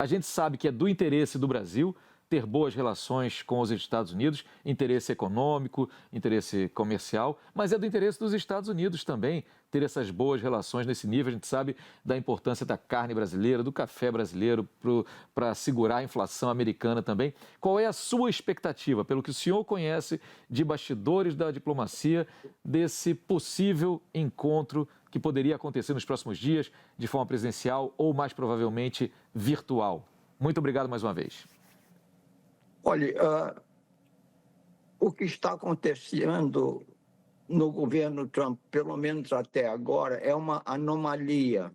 A gente sabe que é do interesse do Brasil ter boas relações com os Estados Unidos, interesse econômico, interesse comercial, mas é do interesse dos Estados Unidos também ter essas boas relações nesse nível. A gente sabe da importância da carne brasileira, do café brasileiro para segurar a inflação americana também. Qual é a sua expectativa, pelo que o senhor conhece de bastidores da diplomacia, desse possível encontro que poderia acontecer nos próximos dias, de forma presencial ou mais provavelmente virtual? Muito obrigado mais uma vez. Olha, o que está acontecendo no governo Trump, pelo menos até agora, é uma anomalia.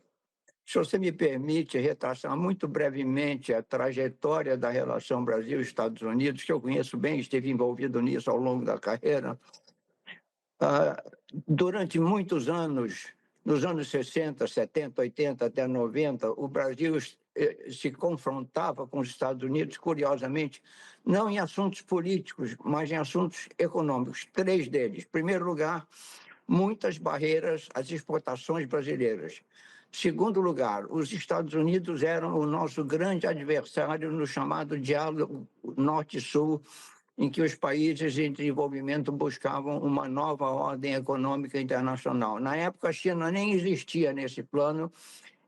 Se você me permite retraçar muito brevemente a trajetória da relação Brasil-Estados Unidos, que eu conheço bem, esteve envolvido nisso ao longo da carreira. Durante muitos anos, nos anos 60, 70, 80 até 90, o Brasil se confrontava com os Estados Unidos, curiosamente, não em assuntos políticos, mas em assuntos econômicos. 3 deles. Em primeiro lugar, muitas barreiras às exportações brasileiras. Segundo lugar, os Estados Unidos eram o nosso grande adversário no chamado diálogo Norte-Sul, em que os países em desenvolvimento buscavam uma nova ordem econômica internacional. Na época, a China nem existia nesse plano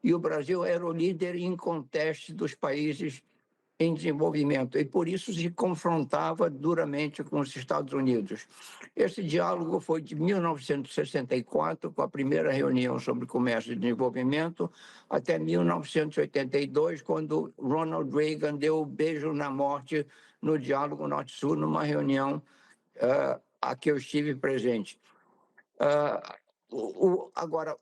e o Brasil era o líder inconteste dos países em desenvolvimento, e por isso se confrontava duramente com os Estados Unidos. Esse diálogo foi de 1964, com a primeira reunião sobre comércio e desenvolvimento, até 1982, quando Ronald Reagan deu o beijo na morte no diálogo Norte-Sul, numa reunião a que eu estive presente. Agora,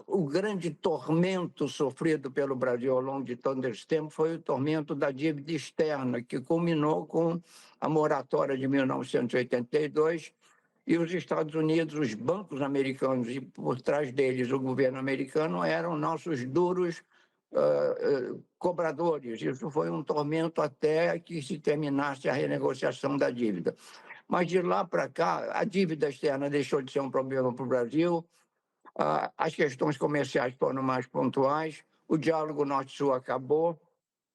o grande tormento sofrido pelo Brasil ao longo de todo esse tempo foi o tormento da dívida externa, que culminou com a moratória de 1982 e os Estados Unidos, os bancos americanos e por trás deles o governo americano eram nossos duros cobradores. Isso foi um tormento até que se terminasse a renegociação da dívida. Mas de lá para cá, a dívida externa deixou de ser um problema para o Brasil, as questões comerciais foram mais pontuais, o diálogo Norte-Sul acabou.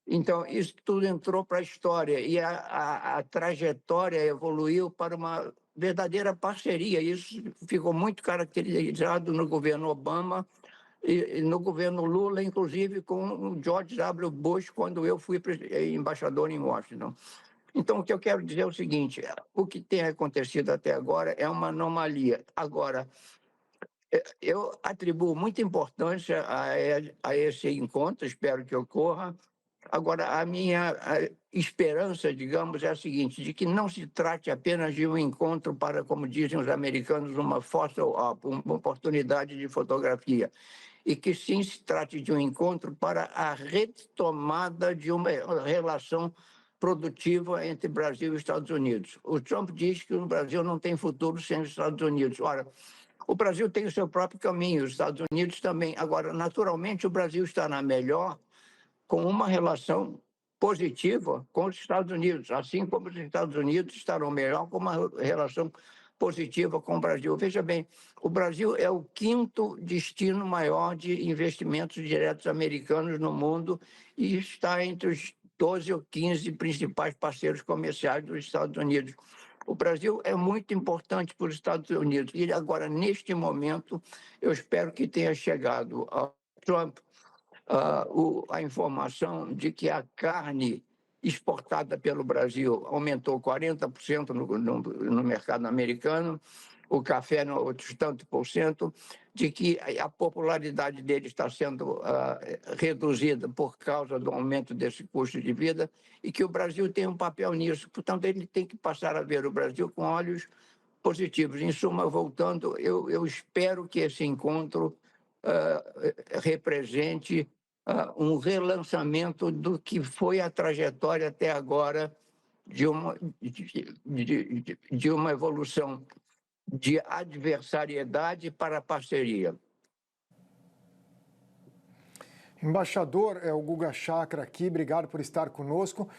Então, isso tudo entrou para a história e a trajetória evoluiu para uma verdadeira parceria. Isso ficou muito caracterizado no governo Obama e no governo Lula, inclusive com o George W. Bush, quando eu fui embaixador em Washington. Então, o que eu quero dizer é o seguinte: o que tem acontecido até agora é uma anomalia. Agora, eu atribuo muita importância a esse encontro, espero que ocorra. Agora, a minha esperança, digamos, é a seguinte, de que não se trate apenas de um encontro para, como dizem os americanos, uma photo-op, uma oportunidade de fotografia, e que sim se trate de um encontro para a retomada de uma relação produtiva entre Brasil e Estados Unidos. O Trump diz que o Brasil não tem futuro sem os Estados Unidos. Ora, o Brasil tem o seu próprio caminho, os Estados Unidos também. Agora, naturalmente, o Brasil estará melhor com uma relação positiva com os Estados Unidos, assim como os Estados Unidos estarão melhor com uma relação positiva com o Brasil. Veja bem, o Brasil é o 5º destino maior de investimentos diretos americanos no mundo e está entre os 12 ou 15 principais parceiros comerciais dos Estados Unidos. O Brasil é muito importante para os Estados Unidos. E agora, neste momento, eu espero que tenha chegado ao Trump a informação de que a carne exportada pelo Brasil aumentou 40% no mercado americano, o café outros tanto por cento, de que a popularidade dele está sendo reduzida por causa do aumento desse custo de vida e que o Brasil tem um papel nisso. Portanto, ele tem que passar a ver o Brasil com olhos positivos. Em suma, voltando, eu espero que esse encontro represente um relançamento do que foi a trajetória até agora de uma evolução de adversariedade para parceria. Embaixador, o Guga Chakra aqui, obrigado por estar conosco.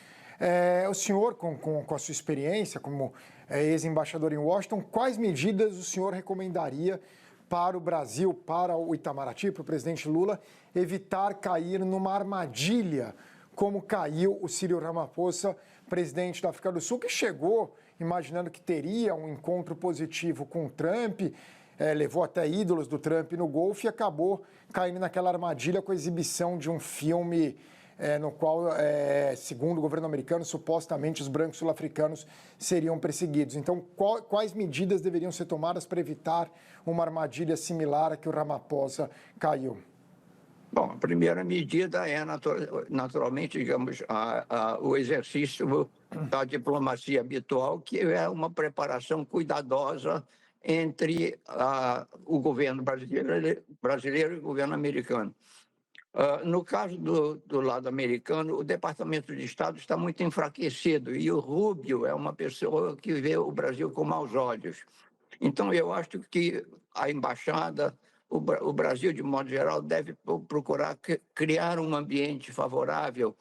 O senhor, com a sua experiência como ex-embaixador em Washington, quais medidas o senhor recomendaria para o Brasil, para o Itamaraty, para o presidente Lula, evitar cair numa armadilha como caiu o Cyril Ramaphosa, presidente da África do Sul, que chegou imaginando que teria um encontro positivo com o Trump, levou até ídolos do Trump no golfe e acabou caindo naquela armadilha com a exibição de um filme no qual, segundo o governo americano, supostamente os brancos sul-africanos seriam perseguidos. Então, quais medidas deveriam ser tomadas para evitar uma armadilha similar a que o Ramaphosa caiu? Bom, a primeira medida é, naturalmente, digamos, o exercício da diplomacia habitual, que é uma preparação cuidadosa entre o governo brasileiro e o governo americano. No caso do lado americano, o Departamento de Estado está muito enfraquecido e o Rubio é uma pessoa que vê o Brasil com maus olhos. Então, eu acho que a embaixada, o Brasil, de modo geral, deve procurar criar um ambiente favorável,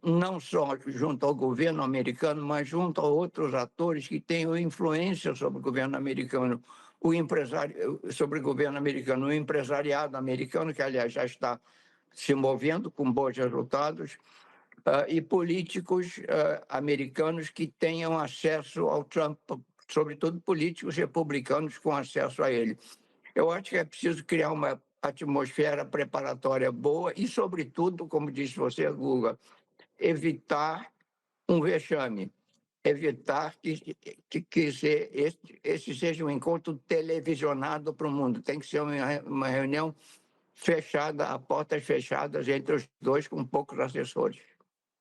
não só junto ao governo americano, mas junto a outros atores que tenham influência sobre o governo americano, o empresariado americano, que, aliás, já está se movendo com bons resultados, e políticos americanos que tenham acesso ao Trump, sobretudo políticos republicanos com acesso a ele. Eu acho que é preciso criar uma atmosfera preparatória boa e, sobretudo, como disse você, Guga, evitar um vexame, evitar que esse seja um encontro televisionado para o mundo. Tem que ser uma reunião fechada, a portas fechadas entre os dois, com poucos assessores.